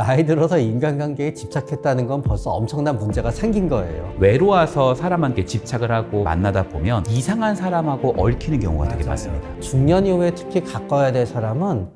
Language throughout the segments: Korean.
나이 들어서 인간관계에 집착했다는 건 벌써 엄청난 문제가 생긴 거예요. 외로워서 사람한테 집착을 하고 만나다 보면 이상한 사람하고 얽히는 경우가 되게 많습니다. 중년 이후에 특히 가까워야 될 사람은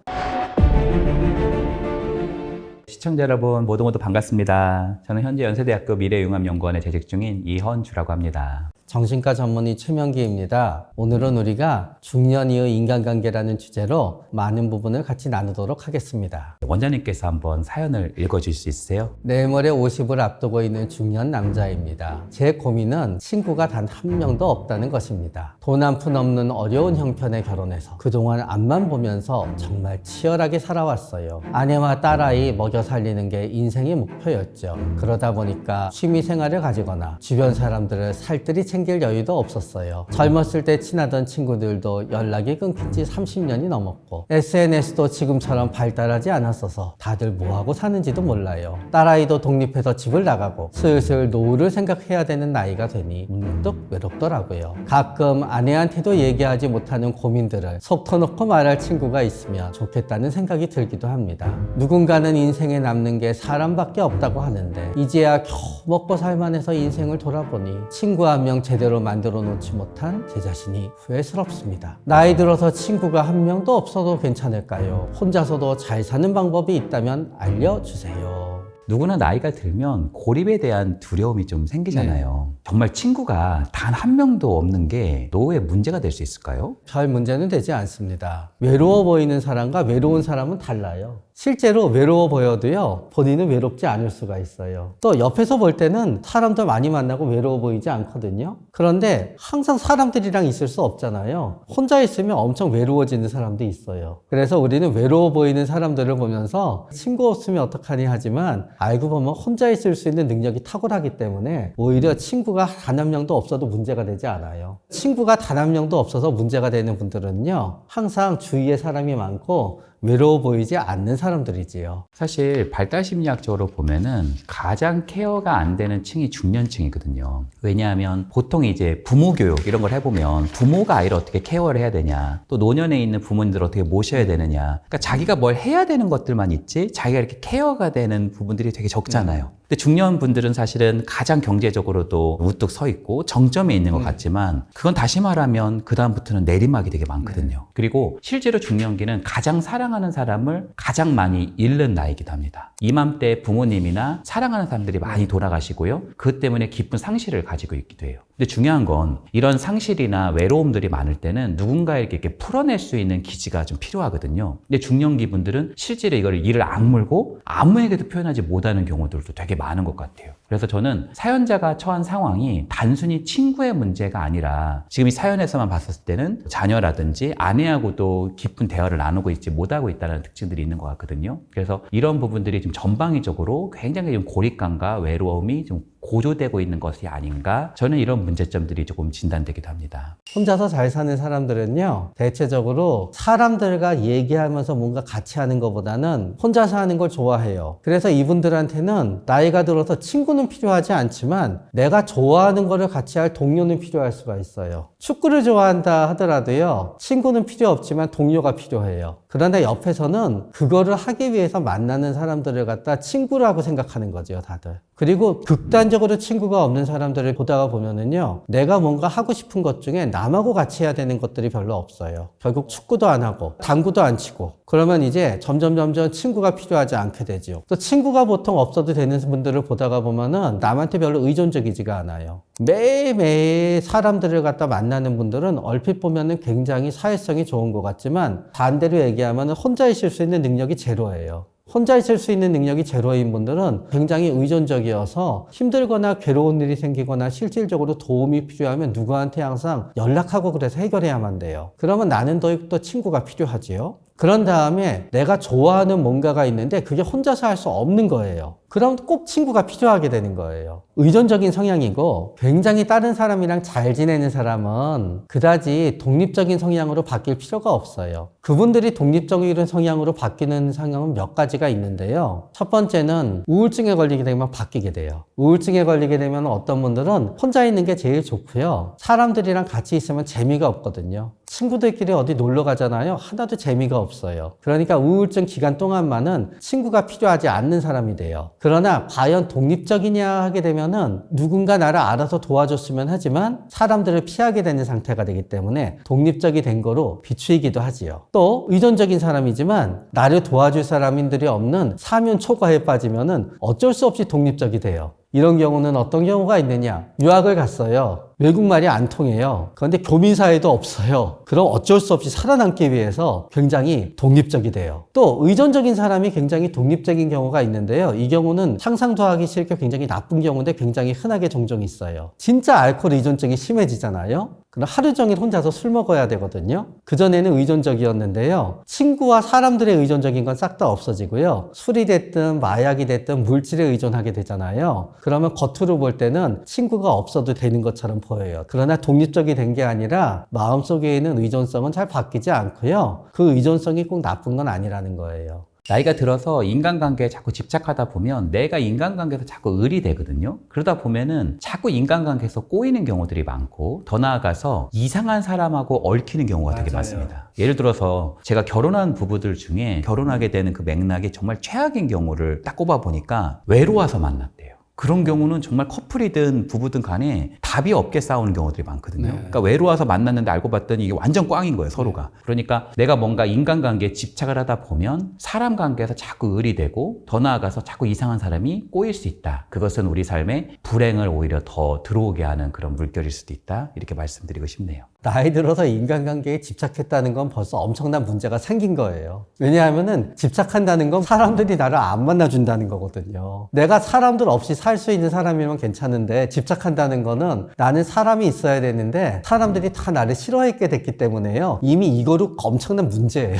시청자 여러분 모두 반갑습니다. 저는 현재 연세대학교 미래융합연구원에 재직 중인 이헌주라고 합니다. 정신과 전문의 최명기입니다. 오늘은 우리가 중년 이후 인간관계라는 주제로 많은 부분을 같이 나누도록 하겠습니다. 원장님께서 한번 사연을 읽어주실 수 있으세요? 내일 모레 50을 앞두고 있는 중년 남자입니다. 제 고민은 친구가 단 한 명도 없다는 것입니다. 돈 한 푼 없는 어려운 형편에 결혼해서 그동안 앞만 보면서 정말 치열하게 살아왔어요. 아내와 딸아이 먹여 살리는 게 인생의 목표였죠. 그러다 보니까 취미 생활을 가지거나 주변 사람들을 살뜰히 챙길 여유도 없었어요. 젊었을 때 친하던 친구들도 연락이 끊긴 지 30년이 넘었고 SNS도 지금처럼 발달하지 않았어서 다들 뭐하고 사는지도 몰라요. 딸아이도 독립해서 집을 나가고 슬슬 노후를 생각해야 되는 나이가 되니 문득 외롭더라고요. 가끔 아내한테도 얘기하지 못하는 고민들을 속 터놓고 말할 친구가 있으면 좋겠다는 생각이 들기도 합니다. 누군가는 인생에 남는 게 사람밖에 없다고 하는데 이제야 겨우 먹고 살만해서 인생을 돌아보니 친구 한 명 제대로 만들어 놓지 못한 제 자신이 후회스럽습니다. 나이 들어서 친구가 한 명도 없어도 괜찮을까요? 혼자서도 잘 사는 방법이 있다면 알려주세요. 누구나 나이가 들면 고립에 대한 두려움이 좀 생기잖아요. 정말 친구가 단 한 명도 없는 게 노후에 문제가 될 수 있을까요? 별 문제는 되지 않습니다. 외로워 보이는 사람과 외로운 사람은 달라요. 실제로 외로워 보여도요, 본인은 외롭지 않을 수가 있어요. 또 옆에서 볼 때는 사람들 많이 만나고 외로워 보이지 않거든요. 그런데 항상 사람들이랑 있을 수 없잖아요. 혼자 있으면 엄청 외로워지는 사람도 있어요. 그래서 우리는 외로워 보이는 사람들을 보면서 친구 없으면 어떡하니 하지만 알고 보면 혼자 있을 수 있는 능력이 탁월하기 때문에 오히려 친구가 단 한 명도 없어도 문제가 되지 않아요. 친구가 단 한 명도 없어서 문제가 되는 분들은요, 항상 주위에 사람이 많고 외로워 보이지 않는 사람들이지요. 사실 발달심리학적으로 보면은 가장 케어가 안 되는 층이 중년층이거든요. 왜냐하면 보통 이제 부모 교육 이런 걸 해보면 부모가 아이를 어떻게 케어를 해야 되냐, 또 노년에 있는 부모님들을 어떻게 모셔야 되느냐, 그러니까 자기가 뭘 해야 되는 것들만 있지 자기가 이렇게 케어가 되는 부분들이 되게 적잖아요. 근데 중년 분들은 사실은 가장 경제적으로도 우뚝 서 있고 정점에 있는 것 같지만 그건 다시 말하면 그 다음부터는 내리막이 되게 많거든요. 그리고 실제로 중년기는 가장 사랑하는 사람을 가장 많이 잃는 나이기도 합니다. 이맘때 부모님이나 사랑하는 사람들이 많이 돌아가시고요. 그 때문에 깊은 상실을 가지고 있기도 해요. 근데 중요한 건 이런 상실이나 외로움들이 많을 때는 누군가에게 이렇게 풀어낼 수 있는 기지가 좀 필요하거든요. 근데 중년기 분들은 실제로 이를 악물고 아무에게도 표현하지 못하는 경우들도 되게 많은 것 같아요. 그래서 저는 사연자가 처한 상황이 단순히 친구의 문제가 아니라 지금 이 사연에서만 봤을 때는 자녀라든지 아내하고도 깊은 대화를 나누고 있지 못하고 있다는 특징들이 있는 것 같거든요. 그래서 이런 부분들이 좀 전방위적으로 굉장히 좀 고립감과 외로움이 좀 고조되고 있는 것이 아닌가, 저는 이런 문제점들이 조금 진단되기도 합니다. 혼자서 잘 사는 사람들은요, 대체적으로 사람들과 얘기하면서 뭔가 같이 하는 것보다는 혼자서 하는 걸 좋아해요. 그래서 이분들한테는 나이가 들어서 친구는 필요하지 않지만 내가 좋아하는 거를 같이 할 동료는 필요할 수가 있어요. 축구를 좋아한다 하더라도요, 친구는 필요 없지만 동료가 필요해요. 그런데 옆에서는 그거를 하기 위해서 만나는 사람들을 갖다 친구라고 생각하는 거죠, 다들. 그리고 극단적으로 친구가 없는 사람들을 보다가 보면은요, 내가 뭔가 하고 싶은 것 중에 남하고 같이 해야 되는 것들이 별로 없어요. 결국 축구도 안 하고 당구도 안 치고 그러면 이제 점점 친구가 필요하지 않게 되죠. 또 친구가 보통 없어도 되는 분들을 보다가 보면은 남한테 별로 의존적이지가 않아요. 매일매일 사람들을 갖다 만나는 분들은 얼핏 보면은 굉장히 사회성이 좋은 것 같지만 반대로 얘기하면 혼자 있을 수 있는 능력이 제로예요. 혼자 있을 수 있는 능력이 제로인 분들은 굉장히 의존적이어서 힘들거나 괴로운 일이 생기거나 실질적으로 도움이 필요하면 누구한테 항상 연락하고 그래서 해결해야만 돼요. 그러면 나는 또 친구가 필요하지요. 그런 다음에 내가 좋아하는 뭔가가 있는데 그게 혼자서 할 수 없는 거예요. 그럼 꼭 친구가 필요하게 되는 거예요. 의존적인 성향이고 굉장히 다른 사람이랑 잘 지내는 사람은 그다지 독립적인 성향으로 바뀔 필요가 없어요. 그분들이 독립적인 성향으로 바뀌는 성향은 몇 가지가 있는데요. 첫 번째는 우울증에 걸리게 되면 바뀌게 돼요. 우울증에 걸리게 되면 어떤 분들은 혼자 있는 게 제일 좋고요. 사람들이랑 같이 있으면 재미가 없거든요. 친구들끼리 어디 놀러 가잖아요. 하나도 재미가 없어요. 그러니까 우울증 기간 동안만은 친구가 필요하지 않는 사람이 돼요. 그러나 과연 독립적이냐 하게 되면은 누군가 나를 알아서 도와줬으면 하지만 사람들을 피하게 되는 상태가 되기 때문에 독립적이 된 거로 비추이기도 하지요. 또 의존적인 사람이지만 나를 도와줄 사람들이 없는 사면 초과에 빠지면은 어쩔 수 없이 독립적이 돼요. 이런 경우는 어떤 경우가 있느냐? 유학을 갔어요. 외국말이 안 통해요. 그런데 교민사회도 없어요. 그럼 어쩔 수 없이 살아남기 위해서 굉장히 독립적이 돼요. 또 의존적인 사람이 굉장히 독립적인 경우가 있는데요. 이 경우는 상상도 하기 싫게 굉장히 나쁜 경우인데 굉장히 흔하게 종종 있어요. 진짜 알코올 의존증이 심해지잖아요. 그럼 하루 종일 혼자서 술 먹어야 되거든요. 그전에는 의존적이었는데요. 친구와 사람들의 의존적인 건 싹 다 없어지고요. 술이 됐든 마약이 됐든 물질에 의존하게 되잖아요. 그러면 겉으로 볼 때는 친구가 없어도 되는 것처럼 보여요. 그러나 독립적이 된 게 아니라 마음속에 있는 의존성은 잘 바뀌지 않고요. 그 의존성이 꼭 나쁜 건 아니라는 거예요. 나이가 들어서 인간관계에 자꾸 집착하다 보면 내가 인간관계에서 자꾸 을이 되거든요. 그러다 보면은 자꾸 인간관계에서 꼬이는 경우들이 많고 더 나아가서 이상한 사람하고 얽히는 경우가 되게 많습니다. 예를 들어서 제가 결혼한 부부들 중에 결혼하게 되는 그 맥락이 정말 최악인 경우를 딱 꼽아보니까 외로워서 만났대요. 그런 경우는 정말 커플이든 부부든 간에 답이 없게 싸우는 경우들이 많거든요. 그러니까 외로워서 만났는데 알고 봤더니 이게 완전 꽝인 거예요, 서로가. 그러니까 내가 뭔가 인간관계에 집착을 하다 보면 사람 관계에서 자꾸 을이 되고 더 나아가서 자꾸 이상한 사람이 꼬일 수 있다. 그것은 우리 삶에 불행을 오히려 더 들어오게 하는 그런 물결일 수도 있다. 이렇게 말씀드리고 싶네요. 나이 들어서 인간관계에 집착했다는 건 벌써 엄청난 문제가 생긴 거예요. 왜냐하면은 집착한다는 건 사람들이 나를 안 만나준다는 거거든요. 내가 사람들 없이 살 수 있는 사람이면 괜찮은데 집착한다는 거는 나는 사람이 있어야 되는데 사람들이 다 나를 싫어했게 됐기 때문에요. 이미 이거로 엄청난 문제예요.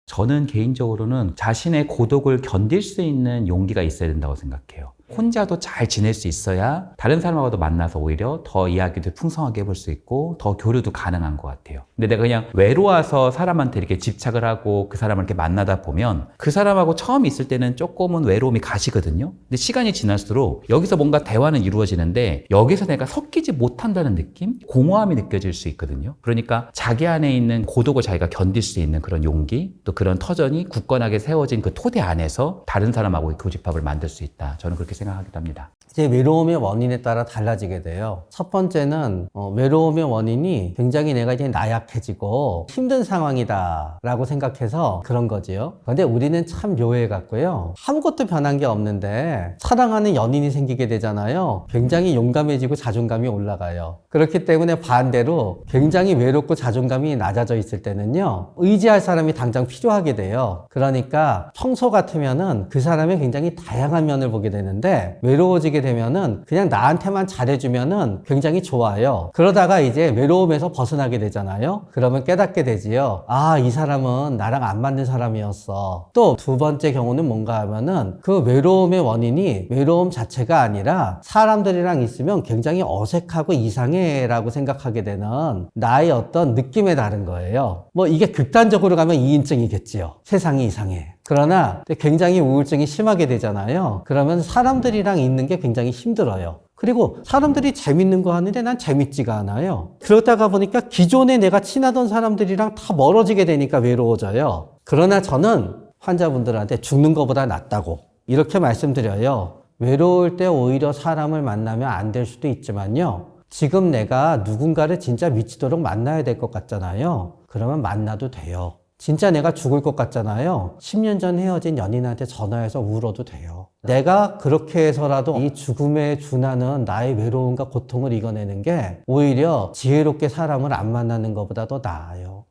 저는 개인적으로는 자신의 고독을 견딜 수 있는 용기가 있어야 된다고 생각해요. 혼자도 잘 지낼 수 있어야 다른 사람하고도 만나서 오히려 더 이야기도 풍성하게 해볼 수 있고 더 교류도 가능한 것 같아요. 근데 내가 그냥 외로워서 사람한테 이렇게 집착을 하고 그 사람을 이렇게 만나다 보면 그 사람하고 처음 있을 때는 조금은 외로움이 가시거든요. 근데 시간이 지날수록 여기서 뭔가 대화는 이루어지는데 여기서 내가 섞이지 못한다는 느낌? 공허함이 느껴질 수 있거든요. 그러니까 자기 안에 있는 고독을 자기가 견딜 수 있는 그런 용기, 또 그런 터전이 굳건하게 세워진 그 토대 안에서 다른 사람하고 교집합을 만들 수 있다. 저는 그렇게 생각하기도 합니다. 이제 외로움의 원인에 따라 달라지게 돼요. 첫 번째는 외로움의 원인이 굉장히 내가 이제 나약해지고 힘든 상황이다 라고 생각해서 그런 거지요. 근데 우리는 참 묘해 갖고요. 아무것도 변한 게 없는데 사랑하는 연인이 생기게 되잖아요. 굉장히 용감해지고 자존감이 올라가요. 그렇기 때문에 반대로 굉장히 외롭고 자존감이 낮아져 있을 때는요. 의지할 사람이 당장 필요하게 돼요. 그러니까 평소 같으면은 그 사람의 굉장히 다양한 면을 보게 되는데 외로워지게 되면은 그냥 나한테만 잘해주면은 굉장히 좋아요. 그러다가 이제 외로움에서 벗어나게 되잖아요. 그러면 깨닫게 되지요. 아, 이 사람은 나랑 안 맞는 사람이었어. 또 두 번째 경우는 뭔가 하면은 그 외로움의 원인이 외로움 자체가 아니라 사람들이랑 있으면 굉장히 어색하고 이상해 라고 생각하게 되는 나의 어떤 느낌에 다른 거예요. 뭐 이게 극단적으로 가면 2인증이겠지요. 세상이 이상해. 그러나 굉장히 우울증이 심하게 되잖아요. 그러면 사람들이랑 있는 게 굉장히 힘들어요. 그리고 사람들이 재밌는 거 하는데 난 재밌지가 않아요. 그러다가 보니까 기존에 내가 친하던 사람들이랑 다 멀어지게 되니까 외로워져요. 그러나 저는 환자분들한테 죽는 것보다 낫다고 이렇게 말씀드려요. 외로울 때 오히려 사람을 만나면 안 될 수도 있지만요. 지금 내가 누군가를 진짜 미치도록 만나야 될 것 같잖아요. 그러면 만나도 돼요. 진짜 내가 죽을 것 같잖아요. 10년 전 헤어진 연인한테 전화해서 울어도 돼요. 내가 그렇게 해서라도 이 죽음에 준하는 나의 외로움과 고통을 이겨내는 게 오히려 지혜롭게 사람을 안 만나는 것보다 더 나아요.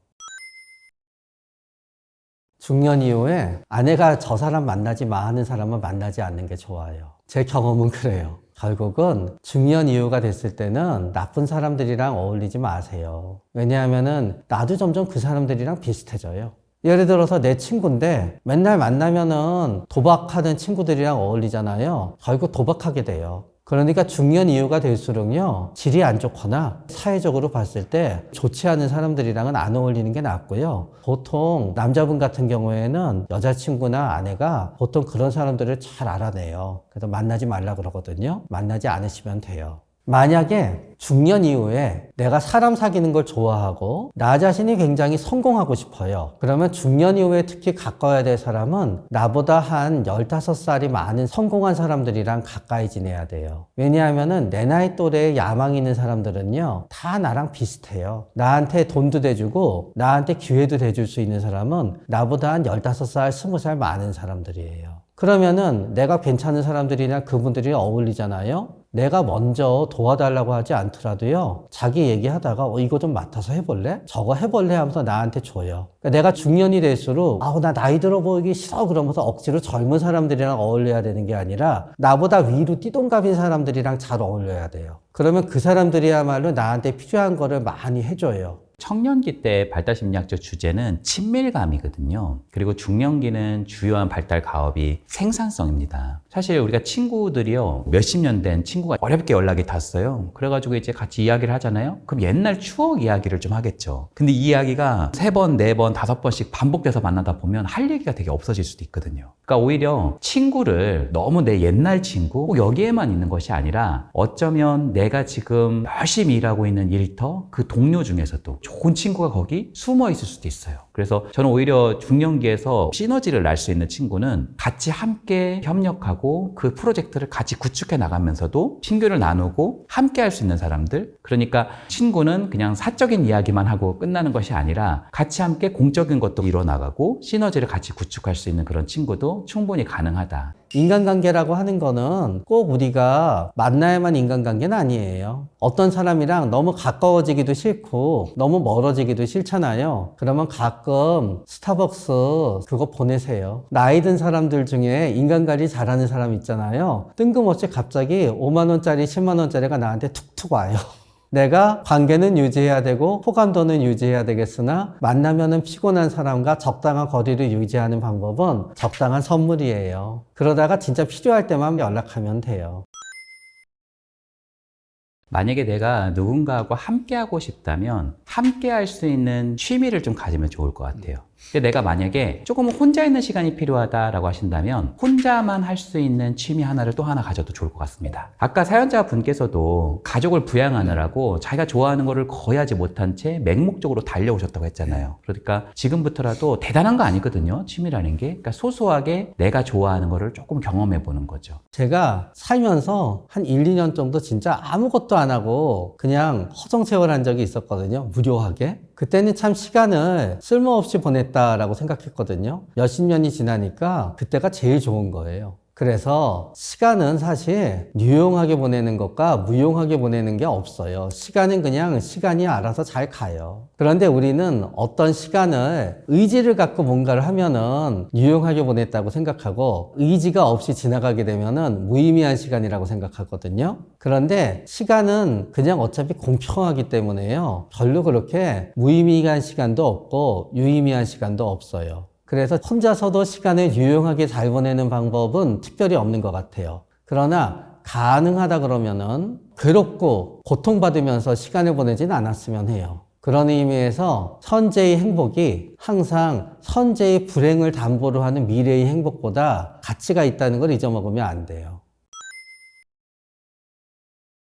중년 이후에 아내가 저 사람 만나지 마 하는 사람은 만나지 않는 게 좋아요. 제 경험은 그래요. 결국은 중년 이후가 됐을 때는 나쁜 사람들이랑 어울리지 마세요. 왜냐하면은 나도 점점 그 사람들이랑 비슷해져요. 예를 들어서 내 친구인데 맨날 만나면은 도박하는 친구들이랑 어울리잖아요. 결국 도박하게 돼요. 그러니까 중년 이후가 될수록요, 질이 안 좋거나 사회적으로 봤을 때 좋지 않은 사람들이랑은 안 어울리는 게 낫고요. 보통 남자분 같은 경우에는 여자친구나 아내가 보통 그런 사람들을 잘 알아내요. 그래서 만나지 말라 그러거든요. 만나지 않으시면 돼요. 만약에 중년 이후에 내가 사람 사귀는 걸 좋아하고 나 자신이 굉장히 성공하고 싶어요. 그러면 중년 이후에 특히 가까워야 될 사람은 나보다 한 15살이 많은 성공한 사람들이랑 가까이 지내야 돼요. 왜냐하면은 내 나이 또래에 야망 있는 사람들은요, 다 나랑 비슷해요. 나한테 돈도 대주고 나한테 기회도 대줄 수 있는 사람은 나보다 한 15살, 20살 많은 사람들이에요. 그러면은 내가 괜찮은 사람들이나 그분들이 어울리잖아요. 내가 먼저 도와달라고 하지 않더라도요, 자기 얘기하다가 이거 좀 맡아서 해볼래? 저거 해볼래? 하면서 나한테 줘요. 그러니까 내가 중년이 될수록 나 나이 들어 보이기 싫어 그러면서 억지로 젊은 사람들이랑 어울려야 되는 게 아니라 나보다 위로 띠동갑인 사람들이랑 잘 어울려야 돼요. 그러면 그 사람들이야말로 나한테 필요한 거를 많이 해줘요. 청년기 때 발달심리학적 주제는 친밀감이거든요. 그리고 중년기는 주요한 발달 가업이 생산성입니다. 사실 우리가 친구들이요, 몇십 년 된 친구가 어렵게 연락이 닿았어요. 그래가지고 이제 같이 이야기를 하잖아요. 그럼 옛날 추억 이야기를 좀 하겠죠. 근데 이 이야기가 3번, 4번, 5번씩 반복돼서 만나다 보면 할 얘기가 되게 없어질 수도 있거든요. 그러니까 오히려 친구를 너무 내 옛날 친구, 꼭 여기에만 있는 것이 아니라 어쩌면 내가 지금 열심히 일하고 있는 일터, 그 동료 중에서도 좋은 친구가 거기 숨어 있을 수도 있어요. 그래서 저는 오히려 중년기에서 시너지를 날 수 있는 친구는 같이 함께 협력하고 그 프로젝트를 같이 구축해 나가면서도 친교를 나누고 함께 할 수 있는 사람들. 그러니까 친구는 그냥 사적인 이야기만 하고 끝나는 것이 아니라 같이 함께 공적인 것도 이뤄나가고 시너지를 같이 구축할 수 있는 그런 친구도 충분히 가능하다. 인간관계라고 하는 거는 꼭 우리가 만나야만 인간관계는 아니에요. 어떤 사람이랑 너무 가까워지기도 싫고 너무 멀어지기도 싫잖아요. 그러면 가끔 스타벅스 그거 보내세요. 나이 든 사람들 중에 인간관리 잘하는 사람 있잖아요. 뜬금없이 갑자기 5만 원짜리 10만 원짜리가 나한테 툭툭 와요. 내가 관계는 유지해야 되고 호감도는 유지해야 되겠으나 만나면은 피곤한 사람과 적당한 거리를 유지하는 방법은 적당한 선물이에요. 그러다가 진짜 필요할 때만 연락하면 돼요. 만약에 내가 누군가하고 함께 하고 싶다면 함께 할 수 있는 취미를 좀 가지면 좋을 것 같아요. 근데 내가 만약에 조금 혼자 있는 시간이 필요하다라고 하신다면 혼자만 할 수 있는 취미 하나를 또 하나 가져도 좋을 것 같습니다. 아까 사연자 분께서도 가족을 부양하느라고 자기가 좋아하는 거를 거의 하지 못한 채 맹목적으로 달려오셨다고 했잖아요. 그러니까 지금부터라도 대단한 거 아니거든요, 취미라는 게. 그러니까 소소하게 내가 좋아하는 거를 조금 경험해 보는 거죠. 제가 살면서 한 1, 2년 정도 진짜 아무것도 안 하고 그냥 허송세월한 적이 있었거든요. 무료하게. 그때는 참 시간을 쓸모없이 보냈다라고 생각했거든요. 몇십 년이 지나니까 그때가 제일 좋은 거예요. 그래서 시간은 사실 유용하게 보내는 것과 무용하게 보내는 게 없어요. 시간은 그냥 시간이 알아서 잘 가요. 그런데 우리는 어떤 시간을 의지를 갖고 뭔가를 하면은 유용하게 보냈다고 생각하고 의지가 없이 지나가게 되면은 무의미한 시간이라고 생각하거든요. 그런데 시간은 그냥 어차피 공평하기 때문에요. 별로 그렇게 무의미한 시간도 없고 유의미한 시간도 없어요. 그래서 혼자서도 시간을 유용하게 잘 보내는 방법은 특별히 없는 것 같아요. 그러나 가능하다 그러면은 괴롭고 고통받으면서 시간을 보내진 않았으면 해요. 그런 의미에서 선제의 행복이 항상 선제의 불행을 담보로 하는 미래의 행복보다 가치가 있다는 걸 잊어먹으면 안 돼요.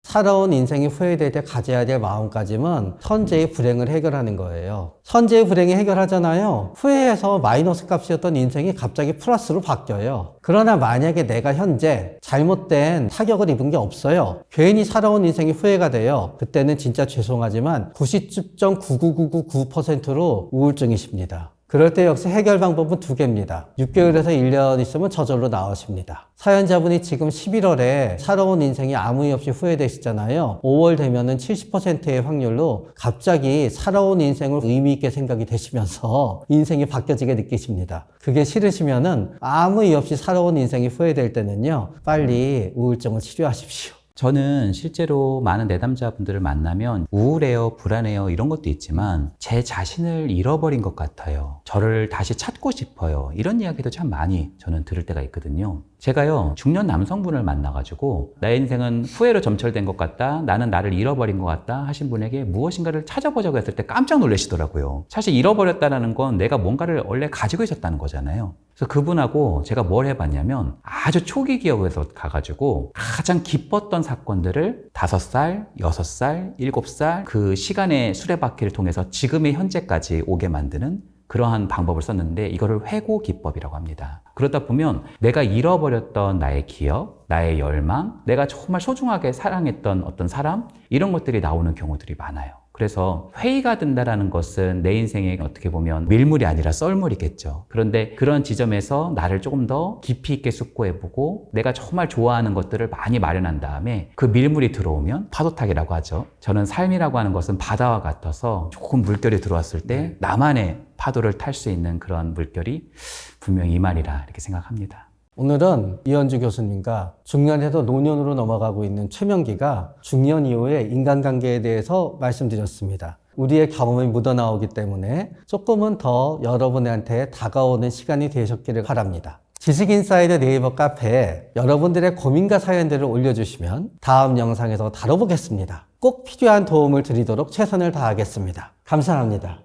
살아온 인생이 후회될 때 가져야 될 마음가짐은 선제의 불행을 해결하는 거예요. 선제의 불행이 해결하잖아요. 후회해서 마이너스 값이었던 인생이 갑자기 플러스로 바뀌어요. 그러나 만약에 내가 현재 잘못된 타격을 입은 게 없어요. 괜히 살아온 인생이 후회가 돼요. 그때는 진짜 죄송하지만 99.99999%로 우울증이십니다. 그럴 때 역시 해결 방법은 2개입니다. 6개월에서 1년 있으면 저절로 나으십니다. 사연자분이 지금 11월에 살아온 인생이 아무 이유 없이 후회되시잖아요. 5월 되면은 70%의 확률로 갑자기 살아온 인생을 의미 있게 생각이 되시면서 인생이 바뀌어지게 느끼십니다. 그게 싫으시면은 아무 이유 없이 살아온 인생이 후회될 때는요, 빨리 우울증을 치료하십시오. 저는 실제로 많은 내담자분들을 만나면 우울해요, 불안해요 이런 것도 있지만 제 자신을 잃어버린 것 같아요. 저를 다시 찾고 싶어요. 이런 이야기도 참 많이 저는 들을 때가 있거든요. 제가요, 중년 남성분을 만나가지고 나의 인생은 후회로 점철된 것 같다, 나는 나를 잃어버린 것 같다 하신 분에게 무엇인가를 찾아보자고 했을 때 깜짝 놀라시더라고요. 사실 잃어버렸다는 건 내가 뭔가를 원래 가지고 있었다는 거잖아요. 그래서 그분하고 제가 뭘 해봤냐면 아주 초기 기억에서 가가지고 가장 기뻤던 사건들을 5살, 6살, 7살 그 시간의 수레바퀴를 통해서 지금의 현재까지 오게 만드는 그러한 방법을 썼는데 이거를 회고 기법이라고 합니다. 그러다 보면 내가 잃어버렸던 나의 기억, 나의 열망, 내가 정말 소중하게 사랑했던 어떤 사람 이런 것들이 나오는 경우들이 많아요. 그래서 회의가 된다라는 것은 내 인생에 어떻게 보면 밀물이 아니라 썰물이겠죠. 그런데 그런 지점에서 나를 조금 더 깊이 있게 숙고해보고 내가 정말 좋아하는 것들을 많이 마련한 다음에 그 밀물이 들어오면 파도타기라고 하죠. 저는 삶이라고 하는 것은 바다와 같아서 조금 물결이 들어왔을 때 나만의 파도를 탈 수 있는 그런 물결이 분명히 이 말이라 이렇게 생각합니다. 오늘은 이현주 교수님과 중년에서 노년으로 넘어가고 있는 최명기가 중년 이후의 인간관계에 대해서 말씀드렸습니다. 우리의 경험이 묻어나오기 때문에 조금은 더 여러분한테 다가오는 시간이 되셨기를 바랍니다. 지식인사이드 네이버 카페에 여러분들의 고민과 사연들을 올려주시면 다음 영상에서 다뤄보겠습니다. 꼭 필요한 도움을 드리도록 최선을 다하겠습니다. 감사합니다.